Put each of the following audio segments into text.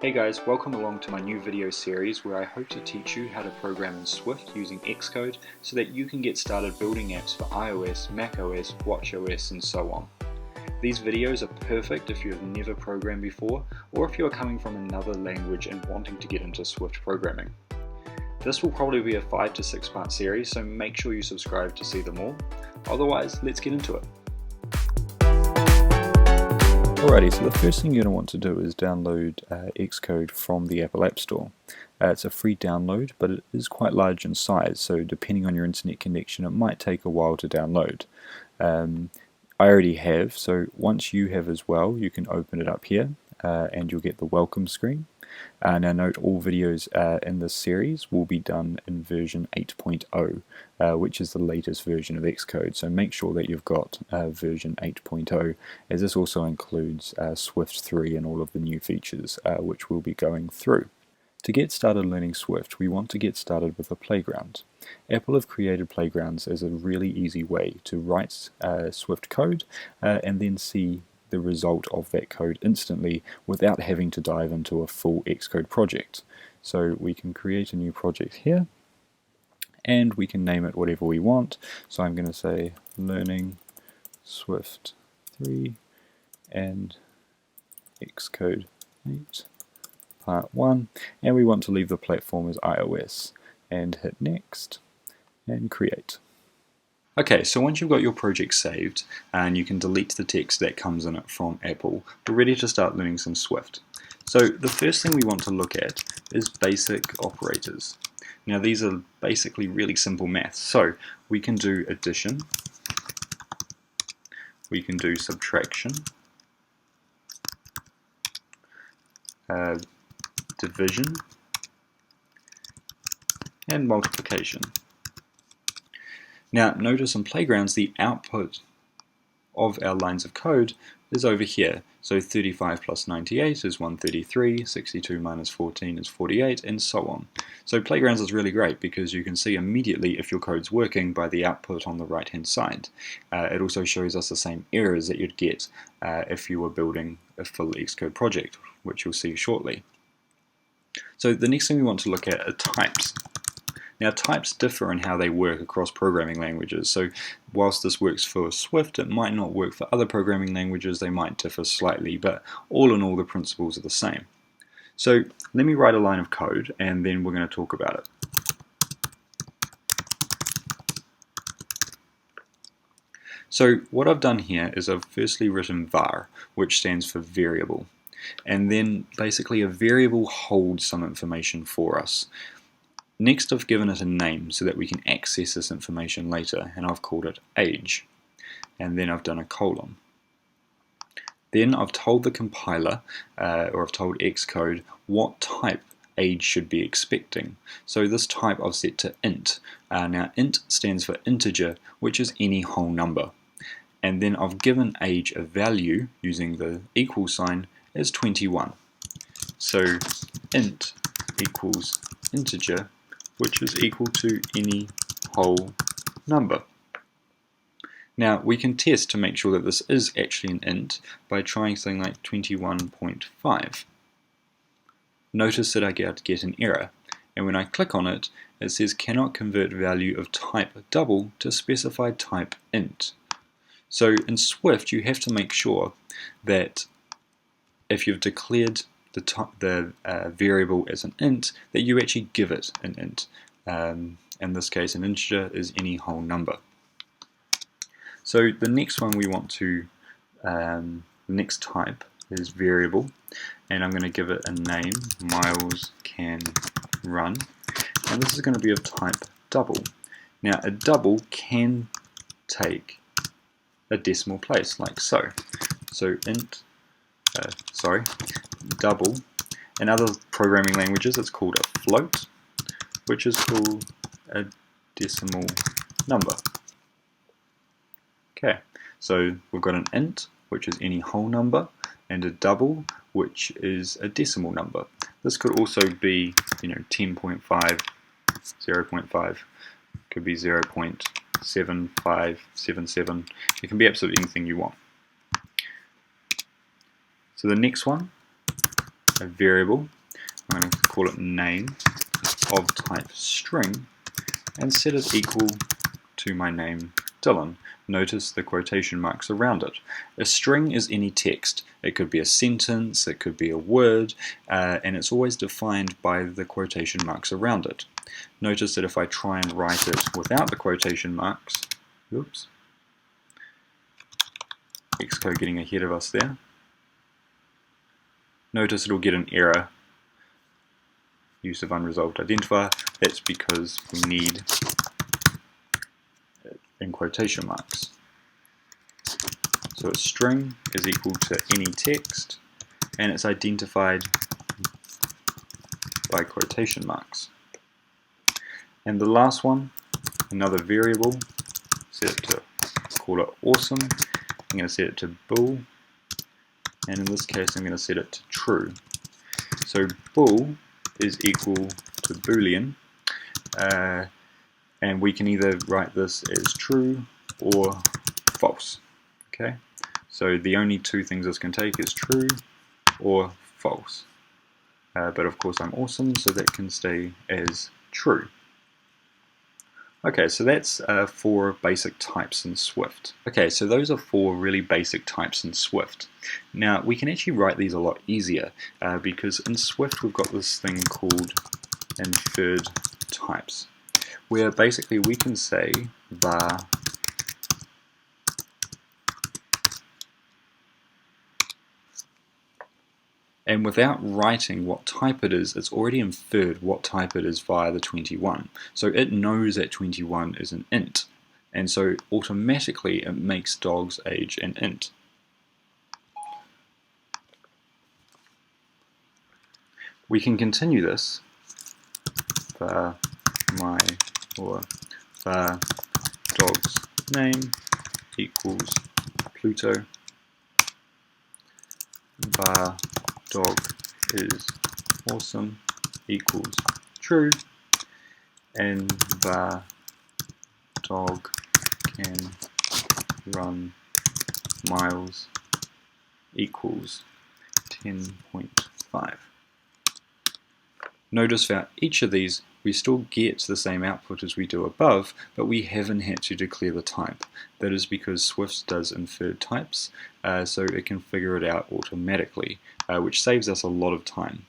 Hey guys, welcome along to my new video series where I hope to teach you how to program in Swift using Xcode so that you can get started building apps for iOS, macOS, watchOS and so on. These videos are perfect if you have never programmed before or if you are coming from another language and wanting to get into Swift programming. This will probably be a 5 to 6 part series, so make sure you subscribe to see them all. Otherwise, let's get into it. Alrighty, so the first thing you're going to want to do is download Xcode from the Apple App Store. It's a free download, but it is quite large in size, so depending on your internet connection it might take a while to download. I already have, so once you have as well, you can open it up here and you'll get the welcome screen. Now note, all videos in this series will be done in version 8.0, which is the latest version of Xcode, so make sure that you've got version 8.0, as this also includes Swift 3 and all of the new features which we'll be going through. To get started learning Swift, we want to get started with a playground. Apple have created playgrounds as a really easy way to write Swift code and then see the result of that code instantly without having to dive into a full Xcode project. So we can create a new project here and we can name it whatever we want. So I'm going to say Learning Swift 3 and Xcode 8 Part 1, and we want to leave the platform as iOS, and hit next and create. Okay, so once you've got your project saved and you can delete the text that comes in it from Apple, we're ready to start learning some Swift. So the first thing we want to look at is basic operators. Now these are basically really simple maths. So we can do addition, we can do subtraction, division, and multiplication. Now notice in Playgrounds the output of our lines of code is over here. So 35 plus 98 is 133, 62 minus 14 is 48, and so on. So Playgrounds is really great because you can see immediately if your code's working by the output on the right hand side. It also shows us the same errors that you'd get if you were building a full Xcode project, which you'll see shortly. So the next thing we want to look at are types. Now types differ in how they work across programming languages, so whilst this works for Swift, it might not work for other programming languages. They might differ slightly, but all in all the principles are the same. So let me write a line of code and then we're going to talk about it. So what I've done here is I've firstly written var, which stands for variable, and then basically a variable holds some information for us. Next I've given it a name so that we can access this information later, and I've called it age, and then I've done a colon. Then I've told the compiler, or I've told Xcode, what type age should be expecting. So this type I've set to int. Now int stands for integer, which is any whole number. And then I've given age a value using the equal sign as 21. So int equals integer, which is equal to any whole number. Now we can test to make sure that this is actually an int by trying something like 21.5. Notice that I get an error, and when I click on it, it says cannot convert value of type double to specified type int. So in Swift you have to make sure that if you've declared the variable as an int, that you actually give it an int. In this case an integer is any whole number. So the next one we want to, the next type is variable, and I'm going to give it a name, miles can run, and this is going to be of type double. Now a double can take a decimal place like so. So int double. In other programming languages it's called a float, which is called a decimal number. Okay, so we've got an int, which is any whole number, and a double, which is a decimal number. This could also be, 10.5, 0.5, could be 0.7577. It can be absolutely anything you want. So the next one a variable. I'm going to call it name of type string and set it equal to my name Dylan. Notice the quotation marks around it. A string is any text. It could be a sentence, it could be a word, and it's always defined by the quotation marks around it. Notice that if I try and write it without the quotation marks, oops, Xcode getting ahead of us there. Notice it'll get an error, use of unresolved identifier. That's because we need it in quotation marks. So a string is equal to any text, and it's identified by quotation marks. And the last one, another variable, set it to, call it awesome. I'm going to set it to bool, and in this case I'm going to set it to true. So bool is equal to boolean, and we can either write this as true or false. Okay, so the only two things this can take is true or false. But of course I'm awesome, so that can stay as true. Okay, so that's 4 basic types in Swift. Okay, so those are 4 really basic types in Swift. Now, we can actually write these a lot easier because in Swift we've got this thing called inferred types, where basically we can say var and without writing what type it is, it's already inferred what type it is via the 21. So it knows that 21 is an int, and so automatically it makes dog's age an int. We can continue this var my or var dog's name equals Pluto, var dog is awesome equals true, and var dog can run miles equals 10.5. Notice for each of these we still get the same output as we do above, but we haven't had to declare the type. That is because Swift does inferred types, so it can figure it out automatically, which saves us a lot of time.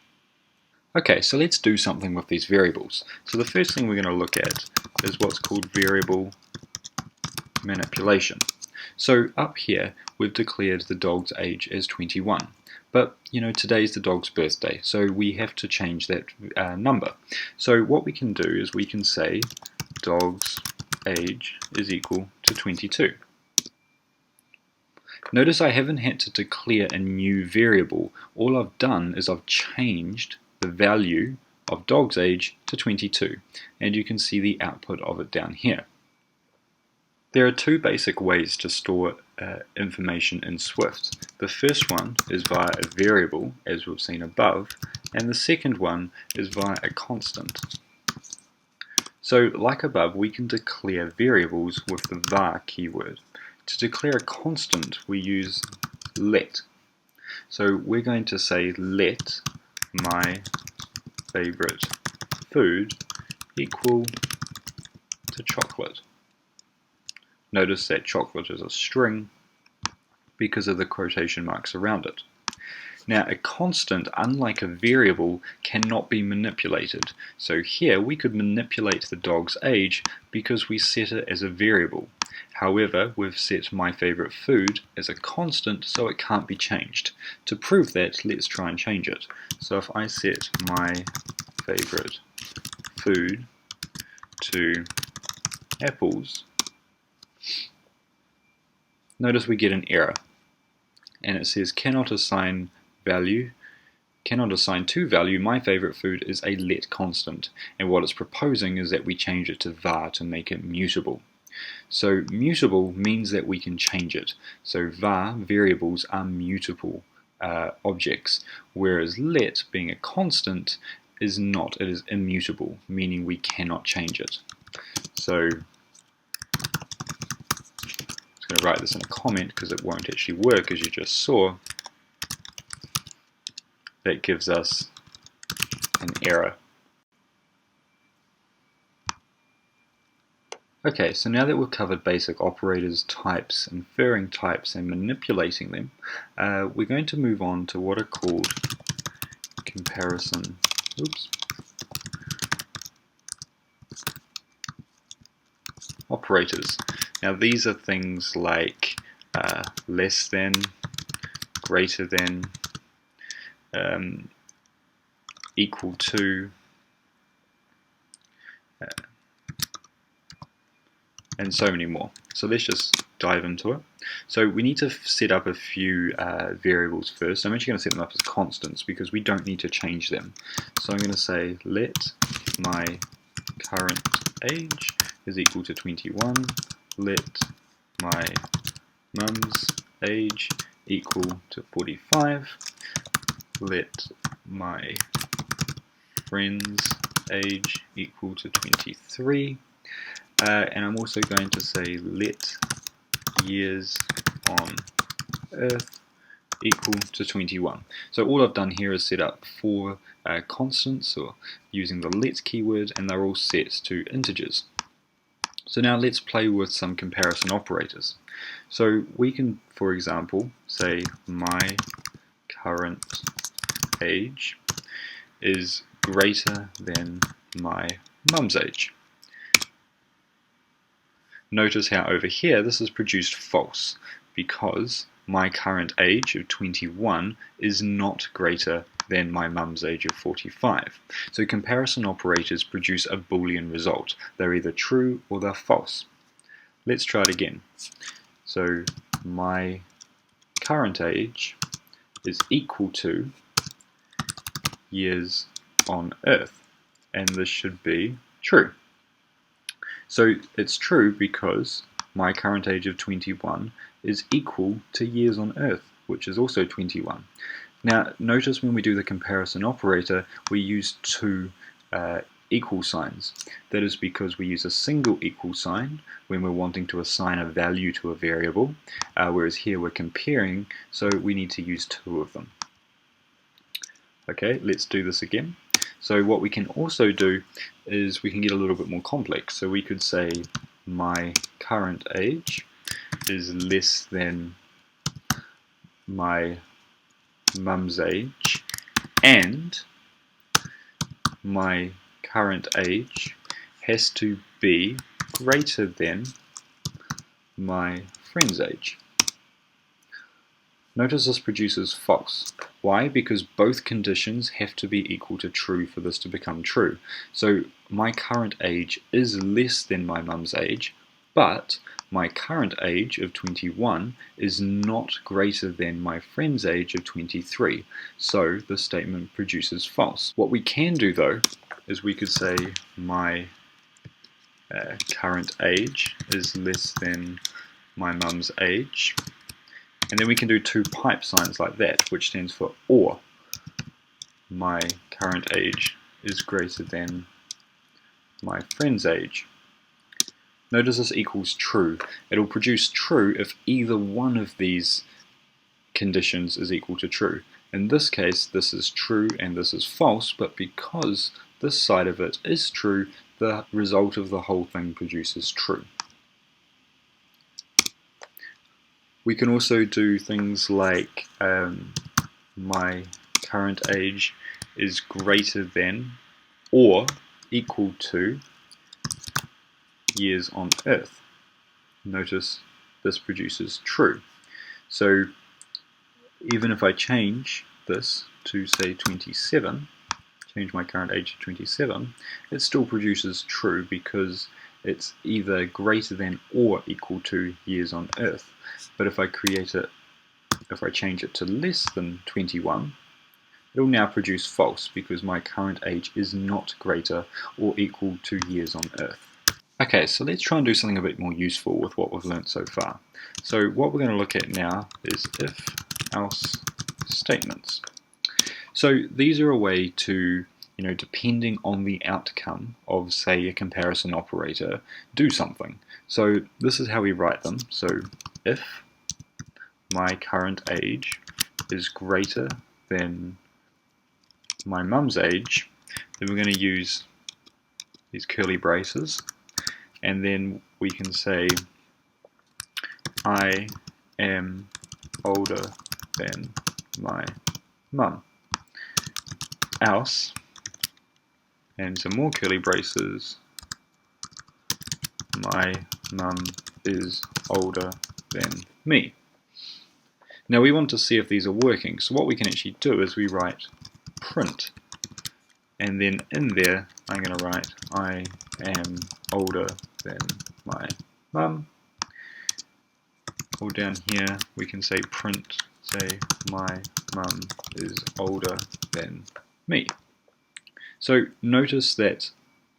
Okay, so let's do something with these variables. So the first thing we're going to look at is what's called variable manipulation. So up here we've declared the dog's age as 21. But today's the dog's birthday, so we have to change that number. So what we can do is we can say dog's age is equal to 22. Notice I haven't had to declare a new variable. All I've done is I've changed the value of dog's age to 22, and you can see the output of it down here. There are 2 basic ways to store information in Swift. The first one is via a variable, as we've seen above, and the second one is via a constant. So, like above, we can declare variables with the var keyword. To declare a constant, we use let. So we're going to say let my favorite food equal to chocolate. Notice that chocolate is a string because of the quotation marks around it. Now a constant, unlike a variable, cannot be manipulated. So here we could manipulate the dog's age because we set it as a variable. However, we've set my favorite food as a constant, so it can't be changed. To prove that, let's try and change it. So if I set my favorite food to apples, notice we get an error, and it says cannot assign to value my favorite food is a let constant, and what it's proposing is that we change it to var to make it mutable. So mutable means that we can change it. So var variables are mutable objects, whereas let, being a constant, is not. It is immutable, meaning we cannot change it. So I'm going to write this in a comment because it won't actually work, as you just saw. that gives us an error. Okay, so now that we've covered basic operators, types, inferring types, and manipulating them, we're going to move on to what are called comparison operators. Now these are things like less than, greater than, equal to, and so many more. So let's just dive into it. So we need to set up a few variables first. I'm actually going to set them up as constants because we don't need to change them. So I'm going to say let my current age is equal to 21, let my mum's age equal to 45, let my friend's age equal to 23, and I'm also going to say let years on Earth equal to 21. So all I've done here is set up 4 constants, or using the let keyword, and they're all set to integers. So now let's play with some comparison operators. So we can, for example, say my current age is greater than my mum's age. Notice how over here this is produced false because my current age of 21 is not greater than my mum's age of 45. So comparison operators produce a Boolean result. They're either true or they're false. Let's try it again. So my current age is equal to years on Earth, and this should be true. So it's true because my current age of 21 is equal to years on Earth, which is also 21. Now notice when we do the comparison operator we use 2 equal signs. That is because we use a single equal sign when we're wanting to assign a value to a variable, whereas here we're comparing, so we need to use 2 of them. Okay, let's do this again. So what we can also do is we can get a little bit more complex. So we could say my current age is less than my mum's age, and my current age has to be greater than my friend's age. Notice this produces false. Why? Because both conditions have to be equal to true for this to become true. So my current age is less than my mum's age, but my current age of 21 is not greater than my friend's age of 23. So the statement produces false. What we can do though is we could say my current age is less than my mum's age, and then we can do 2 pipe signs like that, which stands for or. My current age is greater than my friend's age. Notice this equals true. It'll produce true if either one of these conditions is equal to true. In this case, this is true and this is false, but because this side of it is true, the result of the whole thing produces true. We can also do things like my current age is greater than or equal to years on Earth. Notice this produces true. So even if I change this to say 27, change my current age to 27, it still produces true because it's either greater than or equal to years on Earth. But if I change it to less than 21, it'll now produce false because my current age is not greater or equal to years on Earth. Okay, so let's try and do something a bit more useful with what we've learned so far. So what we're going to look at now is if-else statements. So these are a way to, depending on the outcome of, say, a comparison operator, do something. So this is how we write them. So if my current age is greater than my mum's age, then we're going to use these curly braces, and then we can say I am older than my mum. Else, and some more curly braces, my mum is older than me. Now we want to see if these are working, so what we can actually do is we write print, and then in there I'm going to write I am older than my mum. Or down here we can say print, say my mum is older than me. So notice that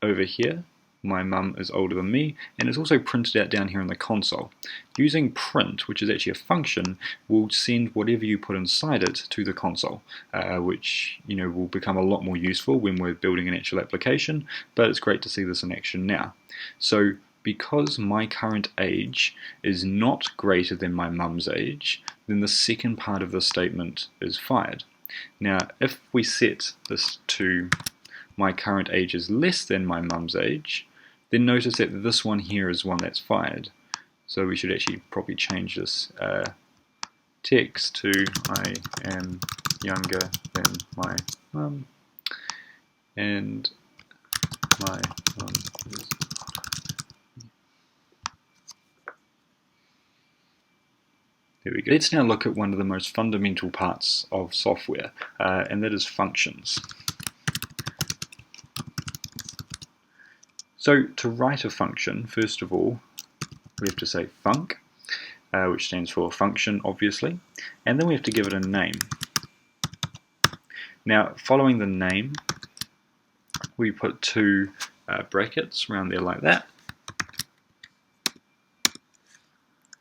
over here my mum is older than me, and it's also printed out down here in the console. Using print, which is actually a function, will send whatever you put inside it to the console, which will become a lot more useful when we're building an actual application, but it's great to see this in action now. So because my current age is not greater than my mum's age, then the second part of the statement is fired. Now if we set this to my current age is less than my mum's age, then notice that this one here is one that's fired. So we should actually probably change this text to I am younger than my mum, and my mum is. There we go. Let's now look at one of the most fundamental parts of software, and that is functions. So to write a function, first of all, we have to say func, which stands for function, obviously, and then we have to give it a name. Now, following the name, we put two brackets around there like that,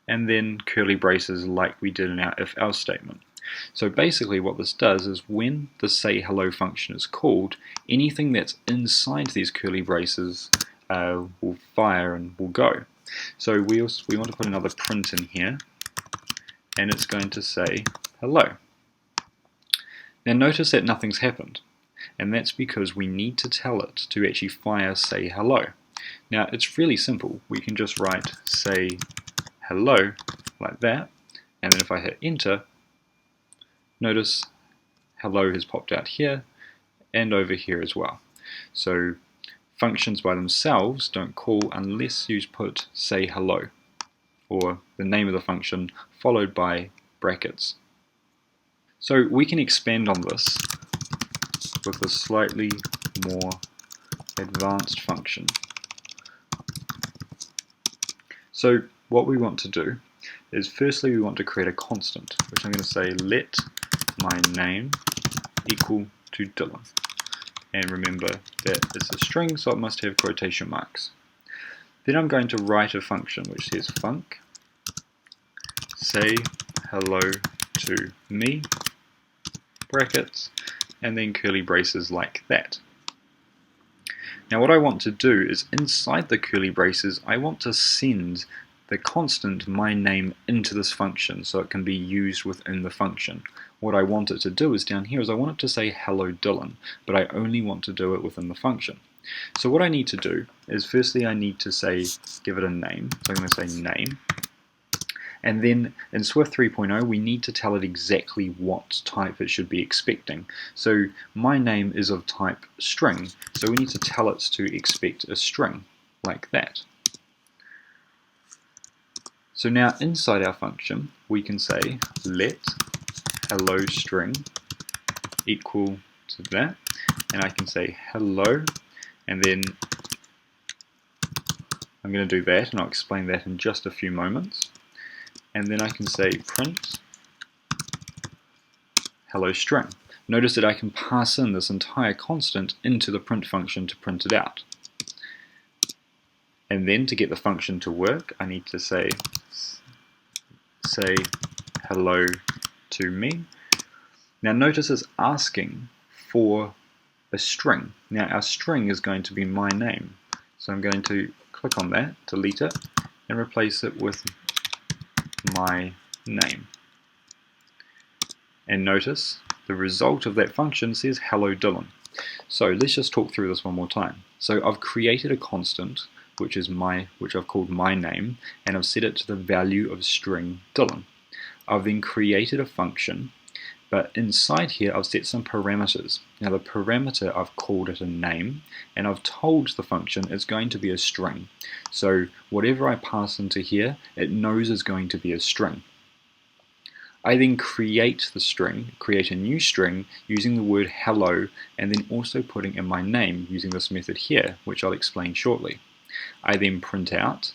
and then curly braces like we did in our if-else statement. So basically what this does is when the say hello function is called, anything that's inside these curly braces will fire and will go. So we want to put another print in here, and it's going to say hello. Now notice that nothing's happened, and that's because we need to tell it to actually fire say hello. Now it's really simple. We can just write say hello like that, and then if I hit enter, notice hello has popped out here and over here as well. So functions by themselves don't call unless you put say hello, or the name of the function followed by brackets. So we can expand on this with a slightly more advanced function. So what we want to do is firstly we want to create a constant, which I'm going to say let my name equal to Dylan. And remember that it's a string, so it must have quotation marks. Then I'm going to write a function which says func say hello to me, brackets, and then curly braces like that. Now what I want to do is inside the curly braces I want to send the constant my name into this function so it can be used within the function. What I want it to do is down here is I want it to say hello Dylan, but I only want to do it within the function. So what I need to do is firstly I need to say give it a name, so I'm going to say name, and then in Swift 3.0 we need to tell it exactly what type it should be expecting. So my name is of type string, so we need to tell it to expect a string like that. So now inside our function we can say let hello string equal to that, and I can say hello, and then I'm going to do that and I'll explain that in just a few moments, and then I can say print hello string. Notice that I can pass in this entire constant into the print function to print it out. And then to get the function to work I need to say hello to me. Now notice it's asking for a string. Now our string is going to be my name, so I'm going to click on that, delete it, and replace it with my name. And notice the result of that function says hello Dylan. So let's just talk through this one more time. So I've created a constant which I've called my name, and I've set it to the value of string Dylan. I've then created a function, but inside here I've set some parameters. Now the parameter, I've called it a name, and I've told the function it's going to be a string. So whatever I pass into here, it knows is going to be a string. I then create the string, create a new string using the word hello, and then also putting in my name using this method here, which I'll explain shortly. I then print out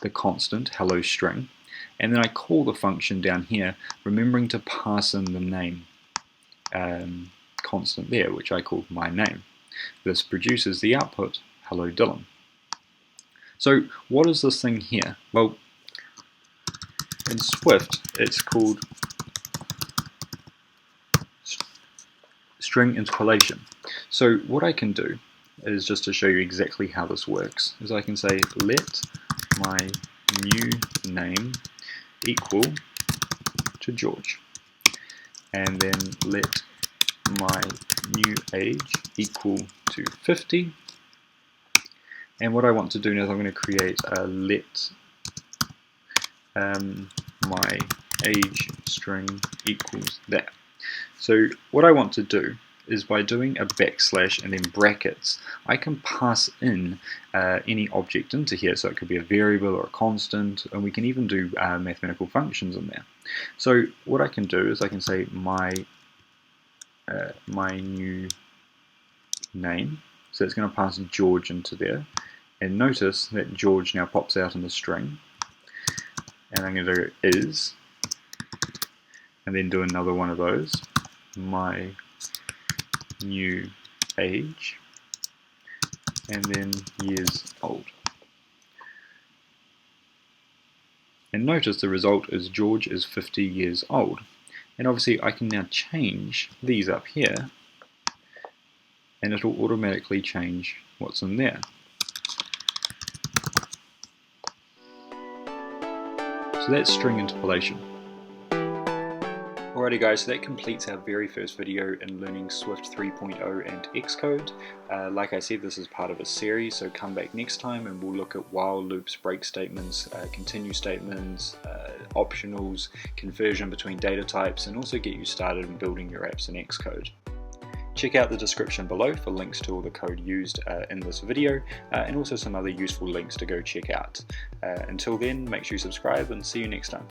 the constant hello string, and then I call the function down here, remembering to pass in the name constant there, which I called my name. This produces the output hello Dylan. So what is this thing here? Well, in Swift, it's called string interpolation. So what I can do is, just to show you exactly how this works, is I can say let my new name equal to George, and then let my new age equal to 50. And what I want to do now is I'm going to create a let my age string equals that. So what I want to do is, by doing a backslash and then brackets, I can pass in any object into here. So it could be a variable or a constant, and we can even do mathematical functions in there. So what I can do is I can say my new name. So it's going to pass George into there, and notice that George now pops out in the string. And I'm going to do is, and then do another one of those, my new age, and then years old. And notice the result is George is 50 years old. And obviously I can now change these up here, and it will automatically change what's in there. So that's string interpolation. Alrighty guys, so that completes our very first video in learning Swift 3.0 and Xcode. Like I said, this is part of a series, so come back next time and we'll look at while loops, break statements, continue statements, optionals, conversion between data types, and also get you started in building your apps in Xcode. Check out the description below for links to all the code used in this video, and also some other useful links to go check out. Until then, make sure you subscribe and see you next time.